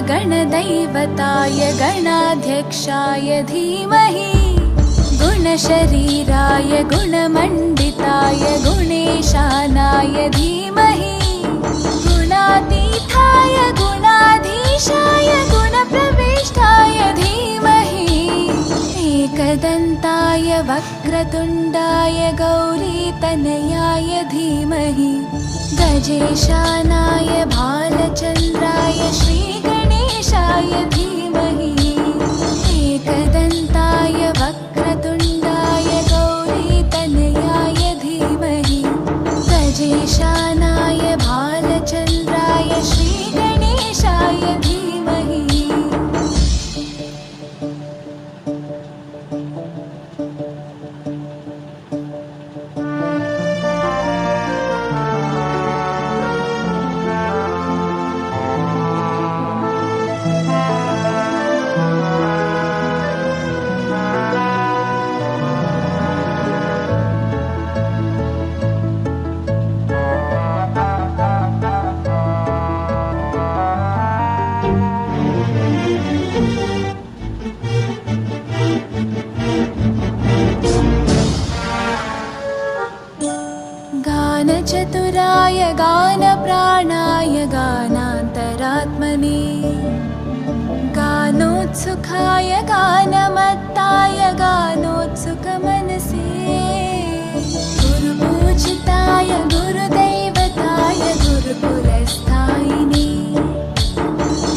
गणदैवताय गणाध्यक्षाय धीमहि गुणशरीराय गुणमण्डिताय गुणेशानाय धीमहि गुणातीताय गुणाधीशाय गुणप्रविष्टाय धीमहि एकदन्ताय वक्रतुण्डाय गौरीतनयाय धीमहि गजेशानाय भालचन्द्राय श्रीगणेशाय धीमहि एकदन्ताय वक्रतुण्डाय गौरीतनयाय धीमहि गजेशानाय भालचन्द्राय श्रीगणेशाय धीमहि। गानचतुराय गानप्राणाय गानान्तरात्मने गानोत्सुकाय गानमत्ताय गानोत्सुकमनसे गुरुपूजिताय गुरुदैवताय गुरुकुलस्थायिने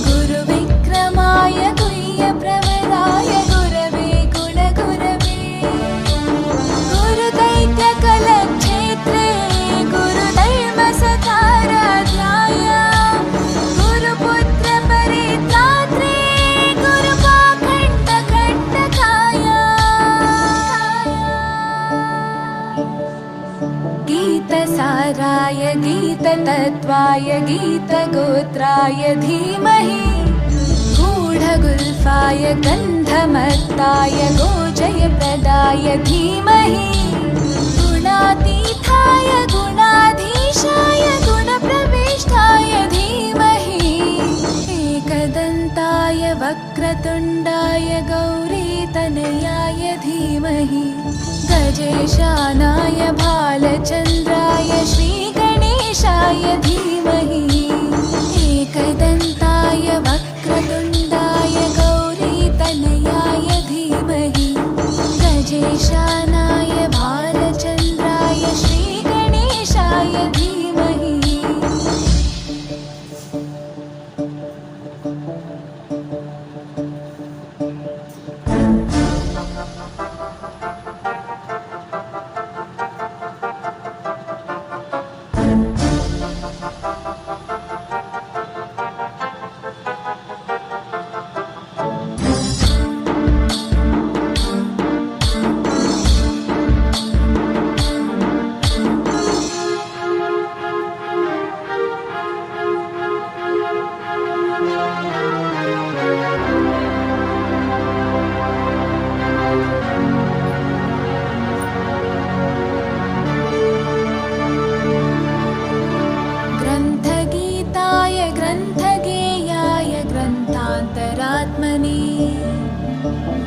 गुरुविक्रमाय गुह्यप्रवराय गुरवे गुणगुरवे गुरुदैत्यकलक्षेत्रे गुरुधर्मसताराध्याय गुरुपुत्रपरित्रात्रे गुरुपाखण्डखण्डकाय गीतसाराय गीततत्त्वाय गीतगोत्राय धीमहि गूढगुल्फाय गन्धमत्ताय गोजयप्रदाय धीमहि गुणातीताय गुणाधीशाय गुणप्रविष्टाय धीमहि एकदन्ताय वक्रतुण्डाय गौरीतनयाय धीमहि गजेशानाय भालचन्द्राय श्रीगणेशाय धीमहि एकदन्ताय वक्रतुण्डाय गौरीतनयाय धीमहि गजेशानाय भालचन्द्राय श्रीगणेशाय धीमहि।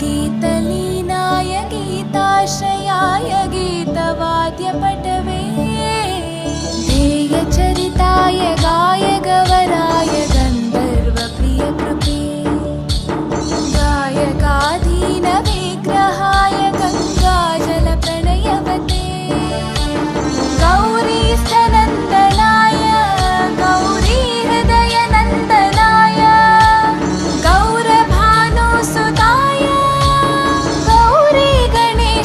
गीतलीनाय गीताश्रयाय गीतवाद्यपटवे ध्येयचरिताय गायगवराय गन्धर्वप्रियकृते गायकाधीनविग्रहाय गङ्गाजलप्रणयवते गौरीस्तनन्दनाय गौरीहृदयनन्दनाय गौरभानुसुताय गौरीगणेश्वराय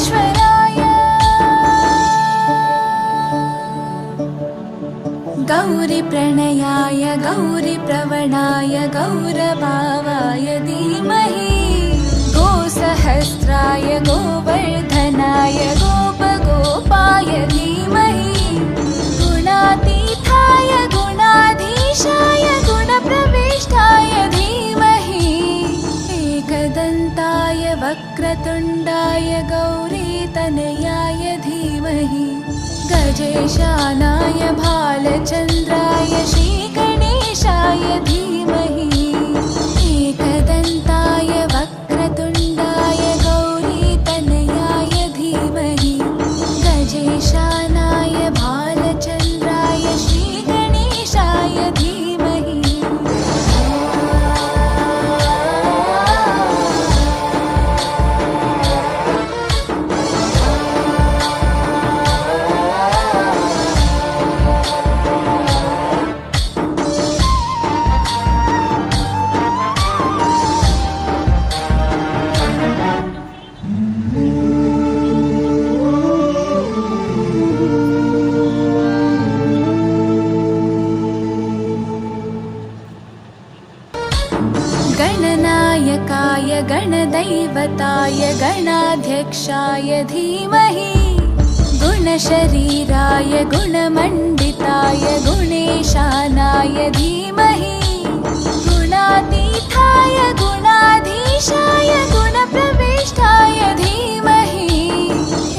गौरीप्रणयाय गौरीप्रवणाय गौरभावाय धीमहि गोसहस्राय गोवर्धनाय गोपगोपाय धीमहि गुणातीताय गुणाधीशाय गुणप्रविष्टाय धीमहि एकदन्ताय वक्रतुण्डाय गौरीतनयाय धीमहि गजेशानाय भालचन्द्राय श्रीगणेशाय धीमहि वक्रतुण्डाय गौरीतनयाय धीमहि गजेशानाय भालचन्द्राय श्रीगणेशाय धीमहि। गणनायकाय गणदैवताय गणाध्यक्षाय धीमहि गुणशरीराय गुणमण्डिताय गुणेशानाय धीमहि गुणातीताय गुणाधीशाय गुणप्रविष्टाय धीमहि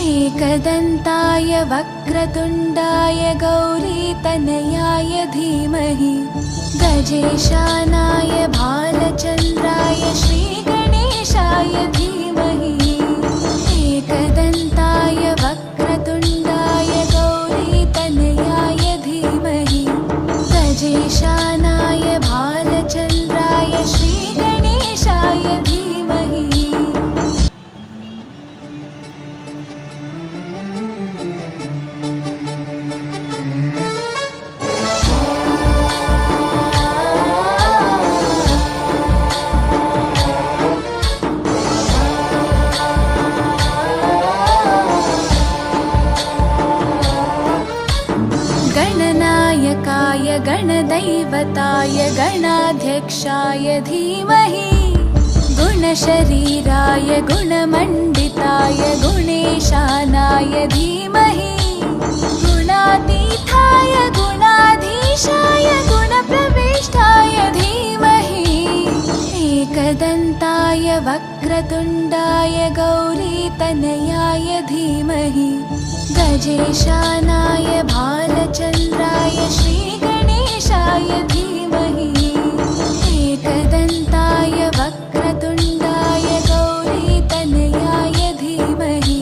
एकदन्ताय वक्रतुण्डाय गौरीतनयाय धीमहि गजेशानाय भालचन्द्राय श्रीगणेशाय धीमहि एकदन्ताय वक्रतुण्डाय गौरीतनयाय धीमहि गजेशानाय भालचन्द्राय श्रीगणेशाय धीमहि। गणनायकाय गणदैवताय गणाध्यक्षाय धीमहि गुणशरीराय गुणमण्डिताय गुणेशानाय धीमहि गुणातीताय गुणाधीशाय गुणप्रविष्टाय धीमहि एकदन्ताय वक्रतुण्डाय गौरीतनयाय धीमहि गजेशानाय भालचन्द्राय श्रीगणेशाय धीमहि एकदन्ताय वक्रतुण्डाय गौरीतनयाय धीमहि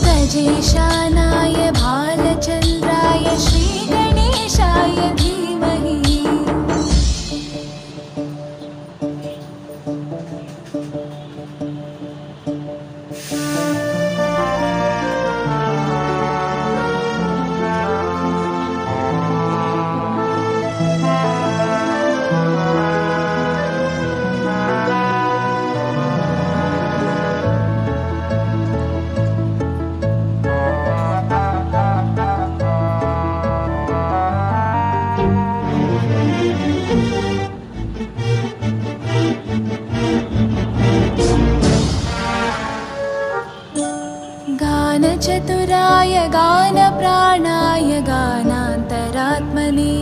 गजेशानाय भालचन्द्राय श्रीगणेशाय धीमहि। गानचतुराय गानप्राणाय गानान्तरात्मने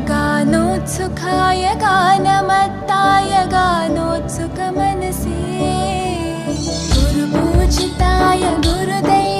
गानोत्सुकाय गानमत्ताय गानोत्सुकमनसे गुरुपूजिताय गुरुदैवाय